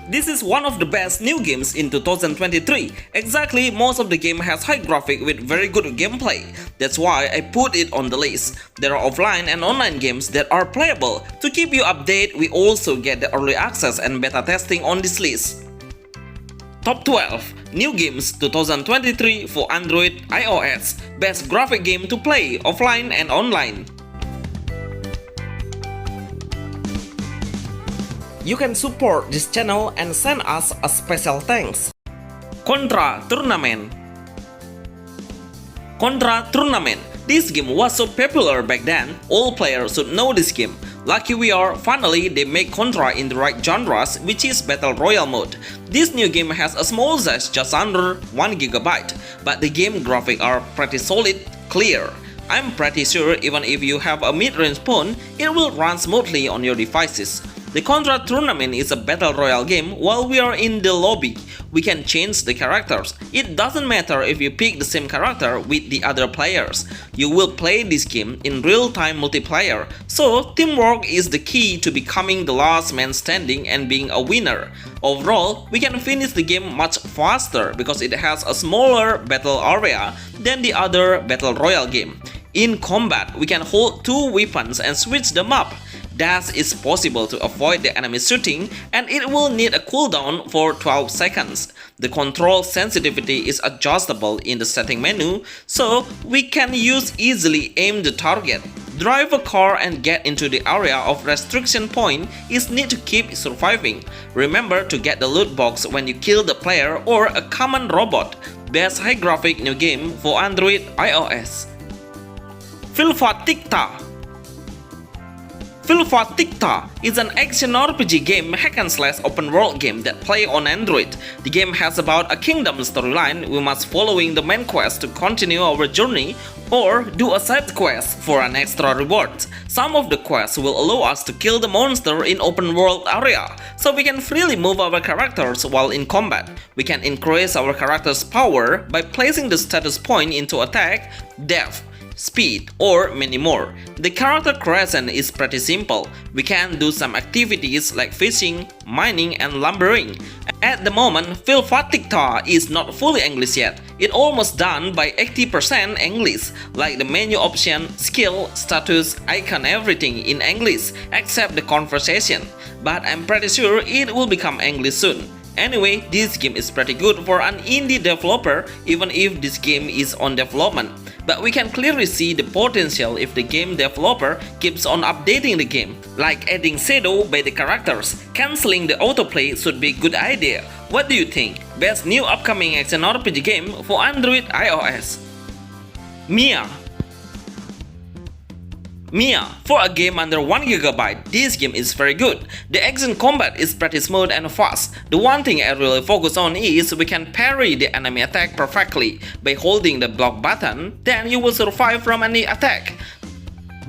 This is one of the best new games in 2023. Exactly, most of the game has high graphic with very good gameplay. That's why I put it on the list. There are offline and online games that are playable. To keep you updated, we also get the early access and beta testing on this list. Top 12 New Games 2023 for Android, iOS. Best graphic game to play offline and online. You can support this channel and send us a special thanks. Contra Tournament. Contra Tournament. This game was so popular back then, all players should know this game. Lucky we are, finally they make Contra in the right genres, which is Battle Royale mode. This new game has a small size just under 1GB, but the game graphics are pretty solid, clear. I'm pretty sure even if you have a mid-range phone, it will run smoothly on your devices. The Contra Tournament is a battle royale game. While we are in the lobby, we can change the characters. It doesn't matter if you pick the same character with the other players. You will play this game in real-time multiplayer, so teamwork is the key to becoming the last man standing and being a winner. Overall, we can finish the game much faster because it has a smaller battle area than the other battle royale game. In combat, we can hold two weapons and switch them up. Dash is possible to avoid the enemy shooting, and it will need a cooldown for 12 seconds. The control sensitivity is adjustable in the setting menu, so we can easily aim the target. Drive a car and get into the area of restriction point is need to keep surviving. Remember to get the loot box when you kill the player or a common robot. Best high graphic new game for Android, iOS. Petopia is an action RPG game hack-and-slash open-world game that play on Android. The game has about a kingdom storyline. We must following the main quest to continue our journey or do a side quest for an extra reward. Some of the quests will allow us to kill the monster in open-world area, so we can freely move our characters while in combat. We can increase our character's power by placing the status point into attack, depth, speed, or many more. The character creation is pretty simple. We can do some activities like fishing, mining, and lumbering. At the moment, Petopia is not fully English yet. It's almost done by 80% English, like the menu option, skill, status, icon, everything in English except the conversation. But I'm pretty sure it will become English soon. Anyway, this game is pretty good for an indie developer even if this game is on development. But we can clearly see the potential if the game developer keeps on updating the game, like adding shadow by the characters. Cancelling the autoplay should be a good idea. What do you think? Best new upcoming action RPG game for Android, iOS. Mia, for a game under 1GB, this game is very good. The action combat is pretty smooth and fast. The one thing I really focus on is we can parry the enemy attack perfectly. By holding the block button, then you will survive from any attack.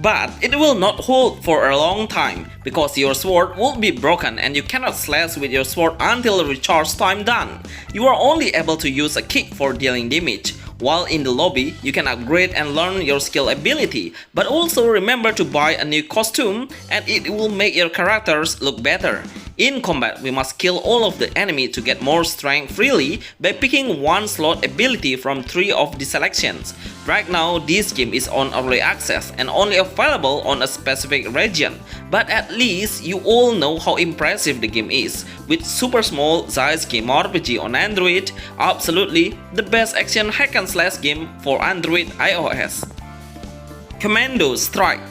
But it will not hold for a long time, because your sword will be broken and you cannot slash with your sword until recharge time done. You are only able to use a kick for dealing damage. While in the lobby, you can upgrade and learn your skill ability, but also remember to buy a new costume and it will make your characters look better. In combat, we must kill all of the enemy to get more strength freely by picking one slot ability from 3 of the selections. Right now, this game is on early access and only available on a specific region, but at least you all know how impressive the game is. With super small size game RPG on Android, absolutely the best action hack and slash game for Android, iOS. Commando Strike.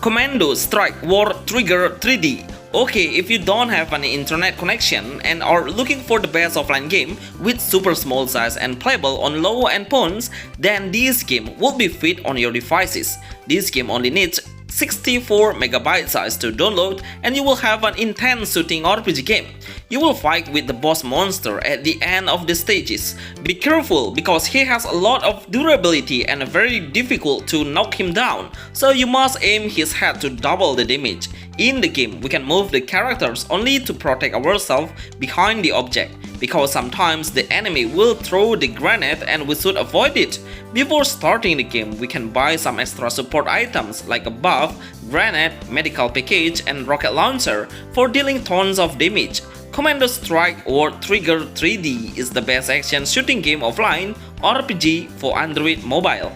Commando Strike War Trigger 3D. Okay, if you don't have an internet connection and are looking for the best offline game with super small size and playable on low-end phones, then this game will be fit on your devices. This game only needs 64MB size to download and you will have an intense shooting RPG game. You will fight with the boss monster at the end of the stages. Be careful because he has a lot of durability and very difficult to knock him down, so you must aim his head to double the damage. In the game, we can move the characters only to protect ourselves behind the object, because sometimes the enemy will throw the grenade and we should avoid it. Before starting the game, we can buy some extra support items like a buff, grenade, medical package, and rocket launcher for dealing tons of damage. Commando Strike or Trigger 3D is the best action shooting game offline RPG for Android mobile.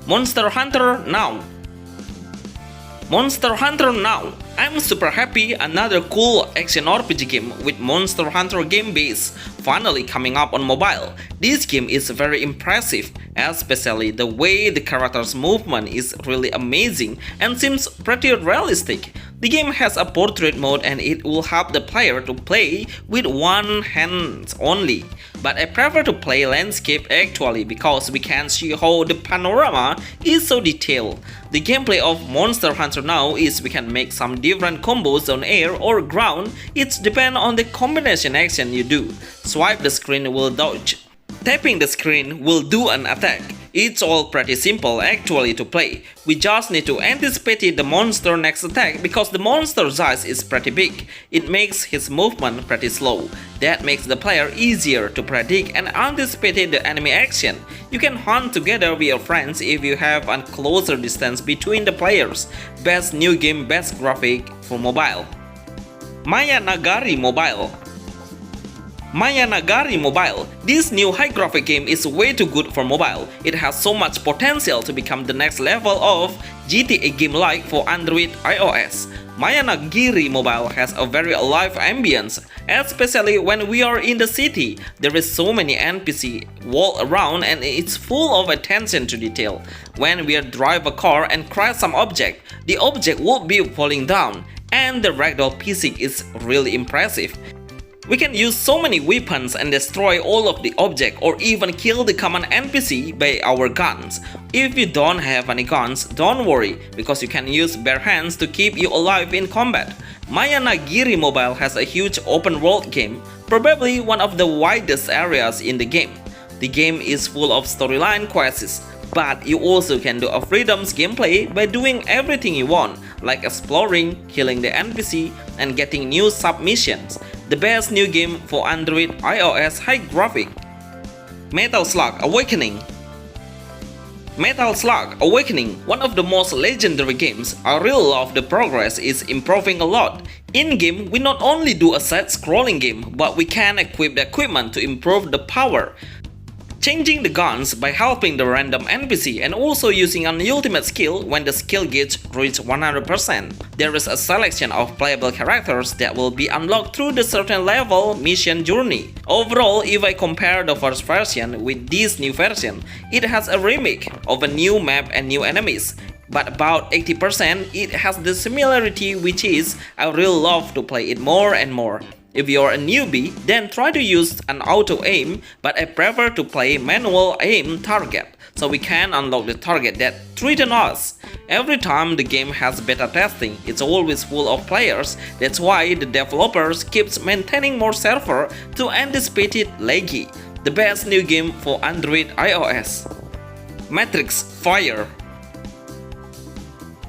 Monster Hunter Now. Monster Hunter Now. I'm super happy another cool action RPG game with Monster Hunter game base finally coming up on mobile. This game is very impressive, especially the way the character's movement is really amazing and seems pretty realistic. The game has a portrait mode and it will help the player to play with one hand only. But I prefer to play landscape actually because we can see how the panorama is so detailed. The gameplay of Monster Hunter Now is we can make some different combos on air or ground. It depends on the combination action you do. Swipe the screen will dodge. Tapping the screen will do an attack. It's all pretty simple actually to play. We just need to anticipate the monster next attack because the monster's size is pretty big. It makes his movement pretty slow. That makes the player easier to predict and anticipate the enemy action. You can hunt together with your friends if you have a closer distance between the players. Best new game, best graphic for mobile. Mayanagiri Mobile. Mayanagiri Mobile. This new high graphic game is way too good for mobile. It has so much potential to become the next level of GTA game like for Android iOS. Mayanagiri Mobile has a very alive ambience, especially when we are in the city. There is so many NPC walk around and it's full of attention to detail. When we drive a car and crash some object, the object will be falling down, and the ragdoll physics is really impressive. We can use so many weapons and destroy all of the objects or even kill the common NPC by our guns. If you don't have any guns, don't worry because you can use bare hands to keep you alive in combat. Mayanagiri Mobile has a huge open world game, probably one of the widest areas in the game. The game is full of storyline quests, but you also can do a freedoms gameplay by doing everything you want, like exploring, killing the NPC, and getting new submissions. The best new game for Android iOS high graphic. Metal Slug Awakening. Metal Slug Awakening, one of the most legendary games. I really love the progress is improving a lot. In-game, we not only do a side-scrolling game, but we can equip the equipment to improve the power. Changing the guns by helping the random NPC and also using an ultimate skill when the skill gauge reaches 100%. There is a selection of playable characters that will be unlocked through the certain level mission journey. Overall, if I compare the first version with this new version, it has a remake of a new map and new enemies. But about 80% it has the similarity, which is I really love to play it more and more. If you're a newbie, then try to use an auto aim, but I prefer to play manual aim target, so we can unlock the target that threaten us. Every time the game has beta testing, it's always full of players. That's why the developers keeps maintaining more server to anticipate it laggy. The best new game for Android iOS. Matrix Fire.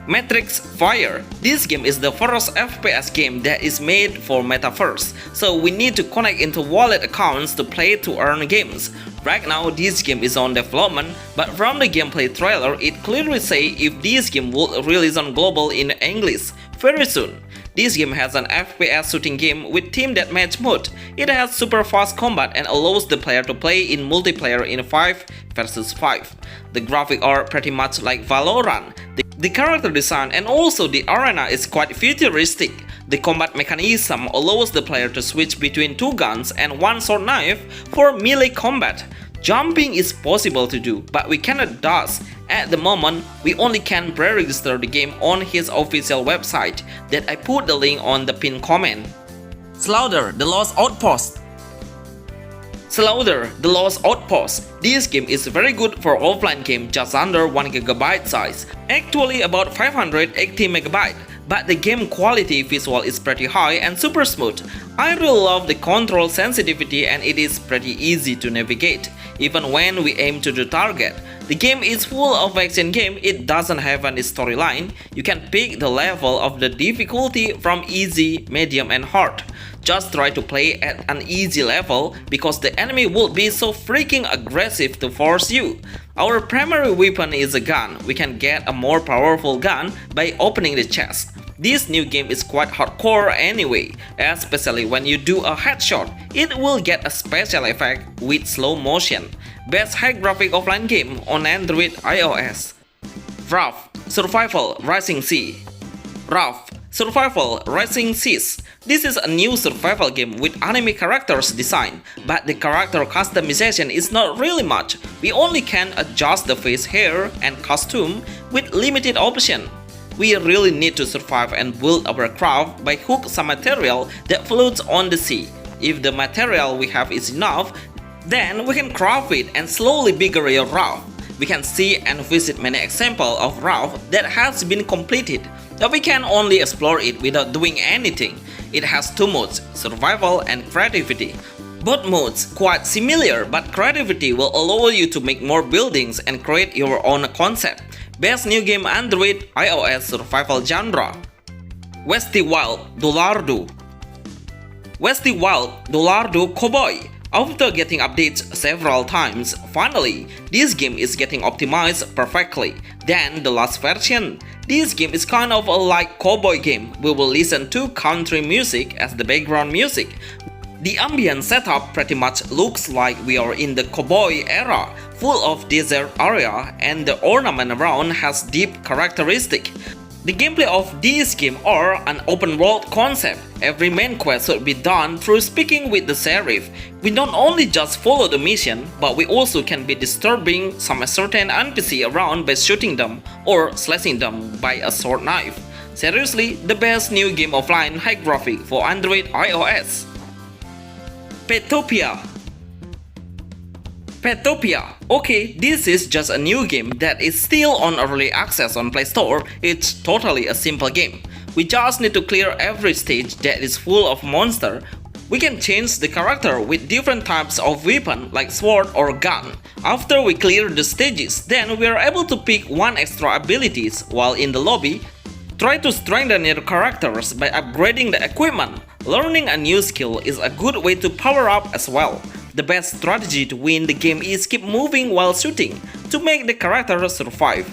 Matrix Fire. This game is the first FPS game that is made for Metaverse, so we need to connect into wallet accounts to play to earn games. Right now this game is on development, but from the gameplay trailer it clearly says if this game will release on global in English very soon. This game has an FPS shooting game with team deathmatch mode. It has super fast combat and allows the player to play in multiplayer in 5 versus 5. The graphics are pretty much like Valorant. The character design and also the arena is quite futuristic. The combat mechanism allows the player to switch between 2 guns and 1 sword knife for melee combat. Jumping is possible to do, but we cannot dodge. At the moment, we only can pre-register the game on his official website that I put the link on the pinned comment. Slaughter the Lost Outpost. Slaughter the Lost Outpost. This game is very good for offline game just under 1GB size, actually about 580 MB. But the game quality visual is pretty high and super smooth. I really love the control sensitivity and it is pretty easy to navigate, even when we aim to the target. The game is full of action game, it doesn't have any storyline. You can pick the level of the difficulty from easy, medium and hard. Just try to play at an easy level because the enemy will be so freaking aggressive to force you. Our primary weapon is a gun. We can get a more powerful gun by opening the chest. This new game is quite hardcore anyway, especially when you do a headshot, it will get a special effect with slow motion. Best high graphic offline game on Android iOS. Rough Survival Rising Sea. Rough Survival Rising Seas. This is a new survival game with anime characters design, but the character customization is not really much. We only can adjust the face, hair, and costume with limited option. We really need to survive and build our craft by hook some material that floats on the sea. If the material we have is enough, then we can craft it and slowly bigger your raft. We can see and visit many examples of raft that has been completed, but we can only explore it without doing anything. It has two modes, survival and creativity. Both modes quite similar, but creativity will allow you to make more buildings and create your own concept. Best new game Android iOS survival genre. Westy Wild Dolardo. Westy Wild Dolardo Cowboy. After getting updates several times, finally, this game is getting optimized perfectly than the last version. This game is kind of a like cowboy game. We will listen to country music as the background music. The ambient setup pretty much looks like we are in the cowboy era, full of desert area, and the ornament around has deep characteristic. The gameplay of this game are an open world concept. Every main quest should be done through speaking with the sheriff. We not only just follow the mission, but we also can be disturbing some certain NPC around by shooting them or slashing them by a sword knife. Seriously, the best new game offline high graphic for Android iOS. Petopia. Petopia. Okay, this is just a new game that is still on early access on Play Store. It's totally a simple game. We just need to clear every stage that is full of monster. We can change the character with different types of weapon like sword or gun. After we clear the stages, then we are able to pick one extra abilities while in the lobby. Try to strengthen your characters by upgrading the equipment. Learning a new skill is a good way to power up as well. The best strategy to win the game is keep moving while shooting to make the character survive.